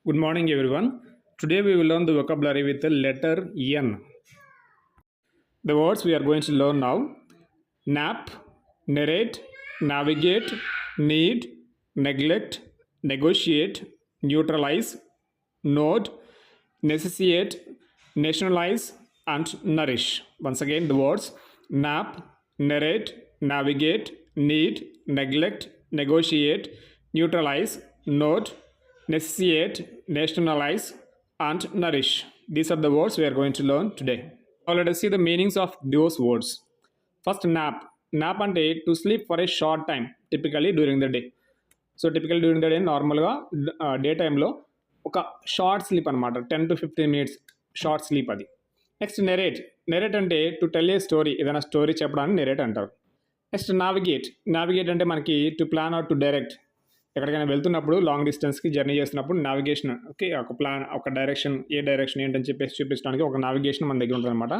Good morning, everyone. Today we will learn the vocabulary with the letter N. The words we are going to learn now: nap, narrate, navigate, need, neglect, negotiate, neutralize, node, necessitate, nationalize, and nourish. Once again, the words nap, narrate, navigate, need, neglect, negotiate, neutralize, node, necessitate, nationalize, and nourish. These are the words we are going to learn today. Now let us see the meanings of those words. First, nap. Nap అంటే to sleep for a short time, typically during the day. So typical during the day నార్మల్గా day time ఒక short sleep అనమాట, 10 to 15 minutes short sleep అది. Next narrate. Narrate అంటే to tell a story, ఏదైనా story చెప్పడాన్ని narrate అంటారు. Next navigate. Navigate అంటే మనకి to plan or to direct, ఎక్కడికైనా వెళ్తున్నప్పుడు లాంగ్ డిస్టెన్స్కి జర్నీ చేస్తున్నప్పుడు నావిగేషన్, ఓకే, ఒక ప్లాన్, ఒక డైరెక్షన్, ఏ డైరెక్షన్ ఏంటని చెప్పేసి చూపించడానికి ఒక నావిగేషన్ మన దగ్గర ఉంటుంది అనమాట,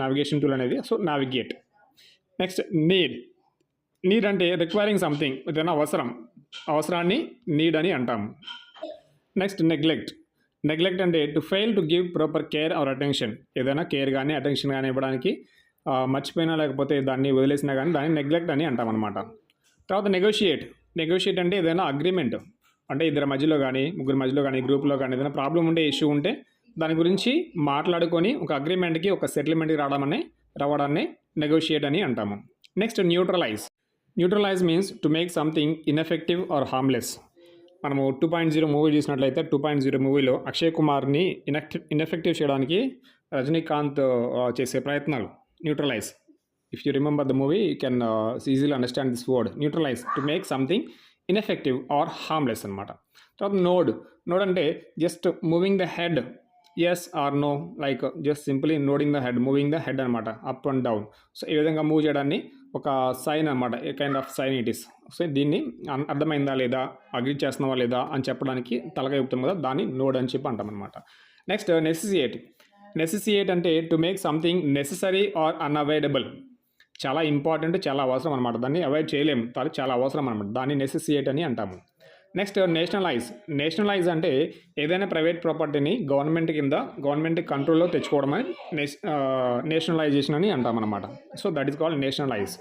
నావిగేషన్ టూల్ అనేది. So navigate. Next need. Need అంటే రిక్వైరింగ్ సంథింగ్, ఏదైనా అవసరాన్ని నీడ్ అని అంటాము. Next neglect. నెగ్లెక్ట్ అంటే to fail to give proper care or attention, ఏదైనా కేర్ కానీ అటెన్షన్ కానీ ఇవ్వడానికి మర్చిపోయినా లేకపోతే దాన్ని వదిలేసినా కానీ దాన్ని నెగ్లెక్ట్ అని అంటాం అనమాట. తర్వాత నెగోషియేట్. నెగోషియేట్ అంటే ఏదైనా అగ్రిమెంట్, అంటే ఇద్దరి మధ్యలో కానీ ముగ్గురు మధ్యలో కానీ గ్రూప్లో కానీ ఏదైనా ప్రాబ్లం ఉంటే, ఇష్యూ ఉంటే దాని గురించి మాట్లాడుకొని ఒక అగ్రిమెంట్కి, ఒక సెటిల్మెంట్కి రావడాన్ని నెగోషియేట్ అని అంటాము. Next neutralize. Neutralize means to make something ineffective or harmless. మనము 2.0 మూవీ చూసినట్లయితే 2.0 మూవీలో అక్షయ్ కుమార్ని ఇన్ఎఫెక్టివ్ చేయడానికి రజనీకాంత్ చేసే ప్రయత్నాలు neutralize. If you remember the movie you can easily understand this word neutralize, to make something ineffective or harmless అనమాట. తర్వాత nod. Nod అంటే just moving the head, yes or no, like just simply nodding the head, moving the head అనమాట, up and down. So ఈ విధంగా move చేయడాన్ని ఒక sign అనమాట, a kind of sign it is. So దీన్ని అర్థమైందా లేదా, అగ్రి చేస్తున్నావా లేదా అని చెప్పడానికి తలగా చెప్తాం కదా, దాన్ని నోడ్ అని చెప్పి అంటాం అనమాట. Next necessitate. నెసెసియేట్ అంటే to make something necessary or unavoidable, చాలా ఇంపార్టెంట్, చాలా అవసరం అనమాట, దాన్ని అవాయిడ్ చేయలేము, చాలా అవసరం అనమాట, దాన్ని నెసెసియేట్ అని అంటాము. Next nationalise. నేషనలైజ్ అంటే ఏదైనా ప్రైవేట్ ప్రాపర్టీని గవర్నమెంట్ కంట్రోల్లో తెచ్చుకోవడం అని నేషనలైజేషన్ అని అంటామన్నమాట. So that is called nationalize.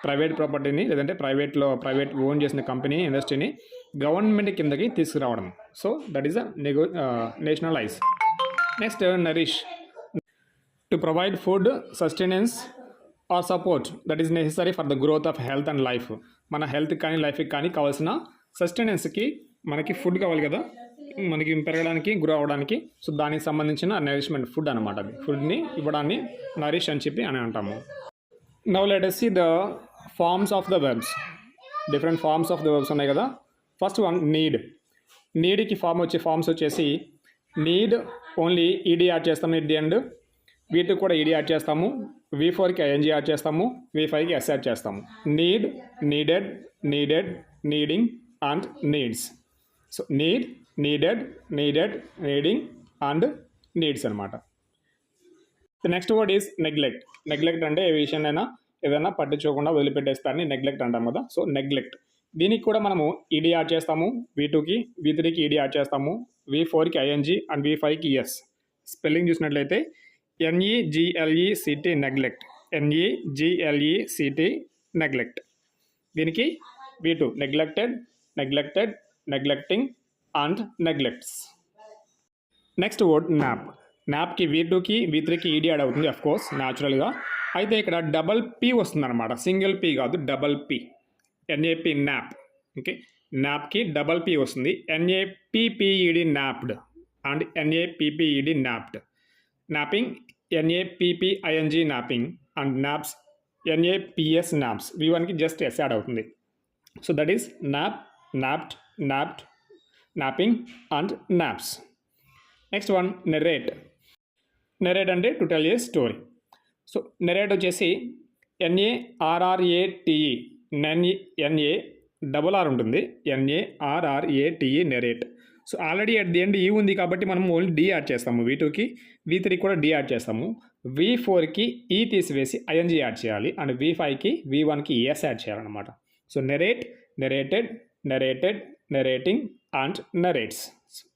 Private ప్రాపర్టీని లేదంటే ప్రైవేట్ ఓన్ చేసిన కంపెనీ, ఇండస్ట్రీని గవర్నమెంట్ కిందకి తీసుకురావడం. So that is nationalize. Next nourish. To provide food, sustenance or support that is necessary for the growth of health and life. మన హెల్త్కి కానీ లైఫ్కి కానీ కావాల్సిన సస్టెనెన్స్కి మనకి ఫుడ్ కావాలి కదా, మనకి పెరగడానికి, గ్రో అవ్వడానికి. సో దానికి సంబంధించిన నరిష్మెంట్ ఫుడ్ అనమాట, అది ఫుడ్ని ఇవ్వడాన్ని నరిష్ అని చెప్పి అని అంటాము. Now let us see the forms of the verbs. Different forms of the verbs ఉన్నాయి కదా. First one need. నీడ్కి ఫార్మ్స్ వచ్చేసి నీడ్ ఓన్లీ ఈడీ యాడ్ చేస్తాము ఎట్ ది ఎండ్, V2 కూడా ఈడీ యాడ్ చేస్తాము, V4కి ING యాడ్ చేస్తాము, V5కి S యాడ్ చేస్తాము. Need, needed, needed, needing and needs. So need, needed, needing and needs అనమాట. The next word is neglect. Neglect అంటే ఏ విషయాన్నైనా ఏదైనా పట్టించుకోకుండా వదిలిపెట్టేస్తారని నెగ్లెక్ట్ అంటాం కదా. So neglect. దీనికి కూడా మనము ఈడీ యాడ్ చేస్తాము, V2కి, V3కి ఈడీ యాడ్ చేస్తాము, V4కి ING అండ్ V5కి S. స్పెల్లింగ్ చూసినట్లయితే NEGLECT నెగ్లెక్ట్, NEGLECT నెగ్లెక్ట్. దీనికి V2 neglected, neglecting and neglects. Next word nap. న్యాప్కి V2కి V3కి ఈడీ యాడ్ అవుతుంది అఫ్ కోర్స్ న్యాచురల్గా. అయితే ఇక్కడ డబల్ P వస్తుంది అనమాట, సింగిల్ P కాదు, double P, NAP nap. Okay, న్యాప్కి డబల్ P వస్తుంది, NAPPED napped and NAPPED napped. Napping NAPPING napping and naps NAPS naps. V1కి జస్ట్ S యాడ్ అవుతుంది. So that is nap, napped, napped, napping and naps. Next one narrate. Narrate అంటే to tell a story. So narrate వచ్చేసి NARRATE, NARR ఉంటుంది, NARRATE narrate. So already at the end E ఉంది కాబట్టి మనం only D add చేస్తాము, V2కి, V3కి కూడా D add చేస్తాము, V4కి E తీసివేసి ING యాడ్ చేయాలి అండ్ V5కి, V1కి S యాడ్ చేయాలన్నమాట. So narrate, narrated, narrating and narrates.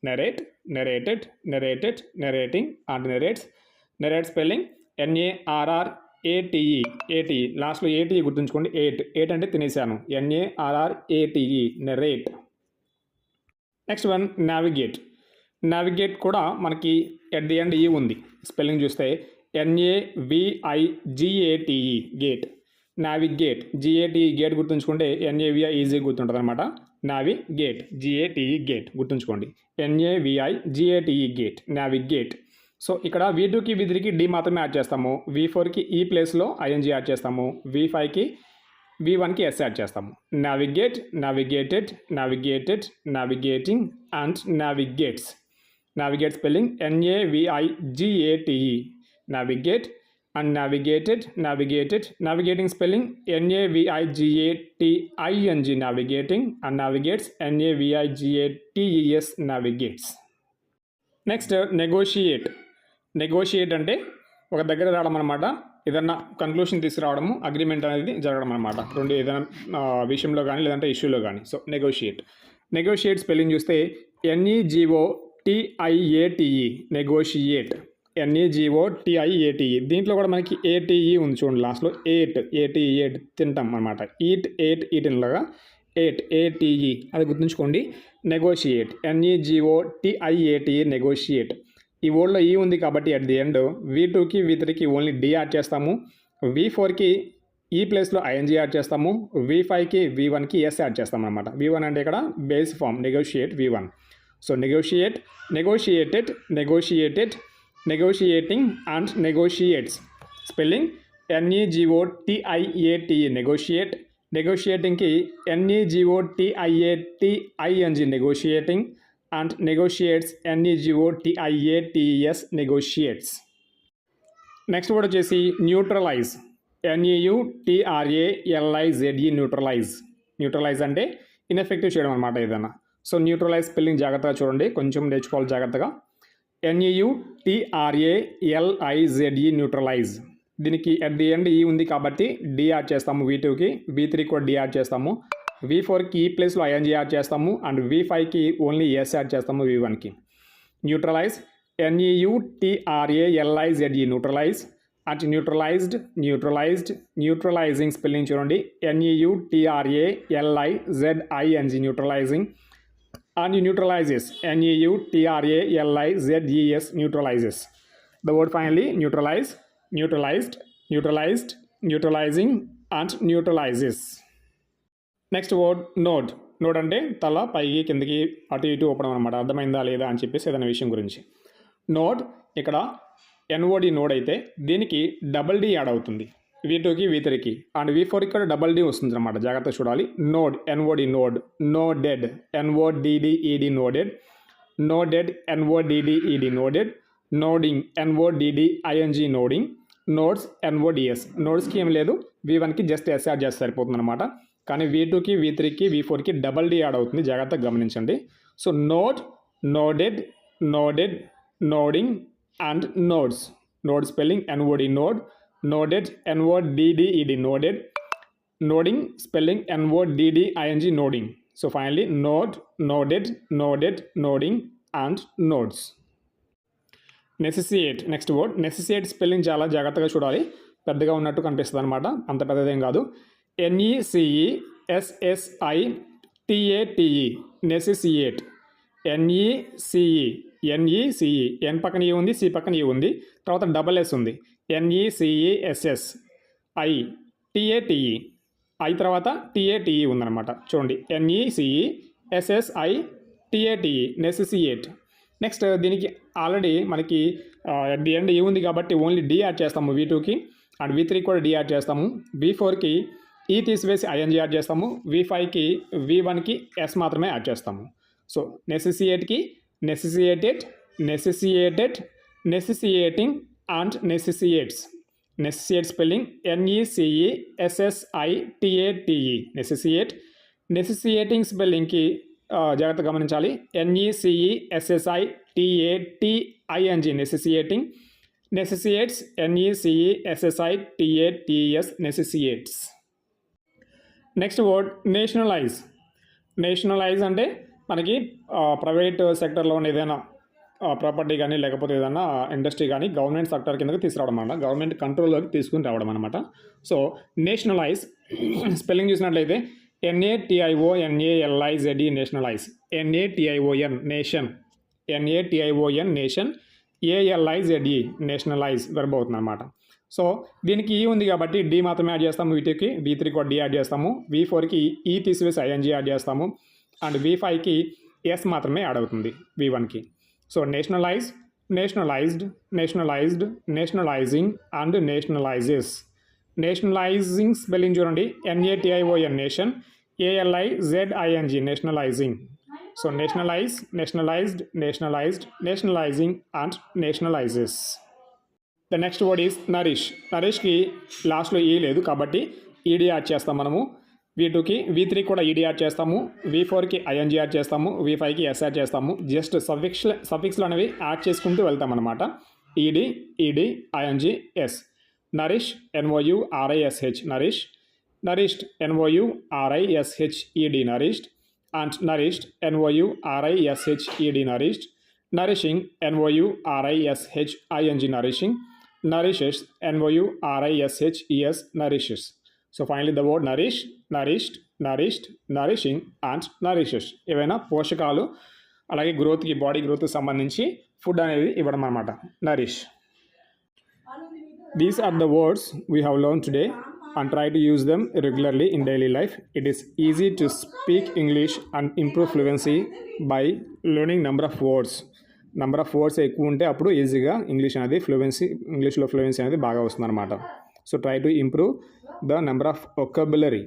narrate, narrated, narrated, narrating, and narrates. Narrate spelling NARRATE. లాస్ట్లో ATE గుర్తుంచుకోండి. ఎయిట్ అంటే తినేసాను. NARRATE, narrate. Next one navigate. Navigate కూడా మనకి ఎట్ ది ఎండ్ ఈ ఉంది. స్పెల్లింగ్ చూస్తే NAVIGATE, gate. Navigate, GATE, gate గుర్తుంచుకుంటే NAVI easy గుర్తుంటుంది అనమాట. నావిగేట్, GATE, గేట్ గుర్తుంచుకోండి. NAVIGATE, gate, navigate. సో ఇక్కడ V2కి V3కి D మాత్రమే యాడ్ చేస్తాము. V4కి ఈ ప్లేస్లో ING యాడ్ చేస్తాము. V5కి V1కి S యాడ్ చేస్తాము. Navigate, navigated, navigated, navigating and నావిగేట్స్. Navigate spelling NAVIGATE, navigate, and navigated, navigated. Navigating spelling NAVIGATING, navigating, and navigates NAVIGATES, navigates. Next negotiate. Negotiate అంటే ఒక దగ్గర రావడం అనమాట. ఏదన్నా కన్క్లూషన్ తీసుకురావడము, అగ్రిమెంట్ అనేది జరగడం అనమాట. రెండు ఏదైనా విషయంలో కానీ లేదంటే ఇష్యూలో కానీ. So negotiate. నెగోషియేట్ స్పెల్లింగ్ చూస్తే NEGOTIATE, నెగోషియేట్. NEGOTIATE. దీంట్లో కూడా మనకి ATE ఉంది చూడండి లాస్ట్లో. ఎయిట్ తింటాం అనమాట. ఈట్ లాగా ATE అది గుర్తుంచుకోండి. Negotiate, NEGOTIATE, negotiate. ఈ వర్డ్లో ఈ ఉంది కాబట్టి at the end V2కి V3కి only D add చేస్తాము. V4కి ఈ ప్లేస్లో ING యాడ్ చేస్తాము. V5కి V1కి S యాడ్ చేస్తాం అనమాట. V1 అంటే ఇక్కడ base form negotiate V1. So negotiate, negotiated, negotiated, negotiating and నెగోషియేట్స్. Spelling NEGOTIATE, negotiate. నెగోషియేటింగ్కి NEGOTIATING, negotiating, and నెగోషియేట్స్ NEGOTIATES, నెగోషియేట్స్. Next word వచ్చేసి న్యూట్రలైజ్. NEUTRALIZE, neutralise. న్యూట్రలైజ్ అంటే ఇన్ఎఫెక్టివ్ చేయడం అనమాట ఏదైనా. సో న్యూట్రలైజ్ స్పెల్లింగ్ జాగ్రత్తగా చూడండి, కొంచెం నేర్చుకోవాలి జాగ్రత్తగా. NEUTRALIZE, neutralize. దీనికి అట్ ది ఎండ్ ఈ ఉంది కాబట్టి D యాడ్ చేస్తాము. V2కి, V3కి కూడా D యాడ్ చేస్తాము. V4కి ఈ ప్లేస్లో ING యాడ్ చేస్తాము. అండ్ V5కి ఓన్లీ S యాడ్ చేస్తాము V1కి. Neutralize, NEUTRALIZE, neutralize. And neutralized, neutralized, neutralizing spelling చూడండి. NEUTRALIZING, neutralizing. And neutralizes, NEUTRALIZES, neutralizes. The word finally neutralize, neutralized, neutralized, neutralizing, and neutralizes. Next word node. Node అంటే తల పైకి కిందకి అటు ఇటు ఊపడం అనమాట. అర్థమైందా లేదా అని చెప్పేసి ఏదైనా విషయం గురించి. నోడ్ ఇక్కడ NOD నోడ్ అయితే దీనికి D యాడ్ అవుతుంది. V2కి V3కి అండ్ V4కి కూడా D వస్తుంది అనమాట. జాగ్రత్తగా చూడాలి. Nod, NOD nod. Nodded, NODDED, nodded. Nodded, NODDED, nodded. Nodding, NODDING, nodding. Nods, NODS. నోడ్స్కి ఏం లేదు, V1కి జస్ట్ S యాడ్ చేస్తే సరిపోతుంది అనమాట. కానీ V2కి V3కి V4కి D యాడ్ అవుతుంది. జాగ్రత్తగా గమనించండి. So nod, nodded, nodded, nodding and nods. Nod spelling NOD nod. Nodded, NODDED, nodded. Nodding spelling NODDING, nodding. So finally nod, nodded, nodded, nodding and nods. Necessitate. Next word necessitate spelling చాలా జాగ్రత్తగా చూడాలి. పెద్దగా ఉన్నట్టు కనిపిస్తుంది అనమాట, అంత పెద్దదేం కాదు. NECESSITATE, నెసెసియేట్. NECE, N పక్కన E ఉంది, C పక్కన E ఉంది, తర్వాత SS ఉంది. NECESSITATE, I తర్వాత TATE ఉందన్నమాట. చూడండి, NECESSITATE, నెసెసియేట్. నెక్స్ట్ దీనికి ఆల్రెడీ మనకి అట్ ది ఎండ్ E ఉంది కాబట్టి ఓన్లీ D యాడ్ చేస్తాము V2కి. అండ్ V3కి కూడా D యాడ్ చేస్తాము. V4కి E తీసివేసి ING యాడ్ చేస్తాము. V5కి V1కి S మాత్రమే యాడ్ చేస్తాము. సో నెసెసియేట్కి necessitated, necessitated, necessitating and necessitates. Necessitate spelling NECESSITATE, necessitate. Necessitating స్పెల్లింగ్కి జాగ్రత్త గమనించాలి. NECESSITATING, necessitating. Necessitates, NECESSITATES, necessitates. Next word nationalize. Nationalize అంటే మనకి ప్రైవేట్ సెక్టర్లో ఉన్న ఏదైనా ప్రాపర్టీ కానీ లేకపోతే ఏదైనా ఇండస్ట్రీ కానీ గవర్నమెంట్ సెక్టర్ కిందకి తీసుకురావడం అన్నమాట, గవర్నమెంట్ కంట్రోల్లోకి తీసుకుని రావడం అనమాట. సో నేషనలైజ్ స్పెల్లింగ్ చూసినట్లయితే NATIONALIZE nationalise, NATION nation, NATION nation, ALIZE nationalise verb అవుతుంది అనమాట. సో దీనికి ఈ ఉంది కాబట్టి డి మాత్రమే యాడ్ చేస్తాము, వీటికి V3 కూడా డి యాడ్ చేస్తాము, V4కి ఈ తీసివేసి ING యాడ్ చేస్తాము, అండ్ V5కి ఎస్ మాత్రమే యాడ్ అవుతుంది V1కి. So nationalize, nationalized, nationalized, nationalizing and nationalizes. Nationalizing spelling చూడండి, NATION nation, ALIZING nationalizing. So nationalize, nationalized, nationalized, nationalizing and nationalizes. The next word is nourish. నరిష్కి లాస్ట్లో E లేదు కాబట్టి ఈడీ యాడ్ చేస్తాం మనము. V2కి V3 కూడా ఈడీ యాడ్ చేస్తాము, V4కి ING యాడ్ చేస్తాము, V5కి ఎస్ యాడ్ చేస్తాము. జస్ట్ సఫిక్స్లు అనేవి యాడ్ చేసుకుంటూ వెళ్తాం అనమాట. ED, ING, S. Nourish, NOURISH nourish, nourished, NOURISHED nourished, and nourished, NOURISHED nourished, nourishing, NOURISHING nourishing, nourishes, NOURISHES nourishes. So finally the word nourish, nourished, nourished, nourishing and nourishes. ఏవైనా పోషకాలు అలాగే గ్రోత్కి, body గ్రోత్కి సంబంధించి food అనేది ఇవ్వడం అన్నమాట, Nourish. These are the words we have learned today and try to use them regularly in daily life. It is easy to speak English and improve fluency by learning number of words. Number of words ఎక్కువ ఉంటే అప్పుడు ఈజీగా ఇంగ్లీష్లో fluency అనేది బాగా వస్తుంది అనమాట. So try to improve the number of vocabulary.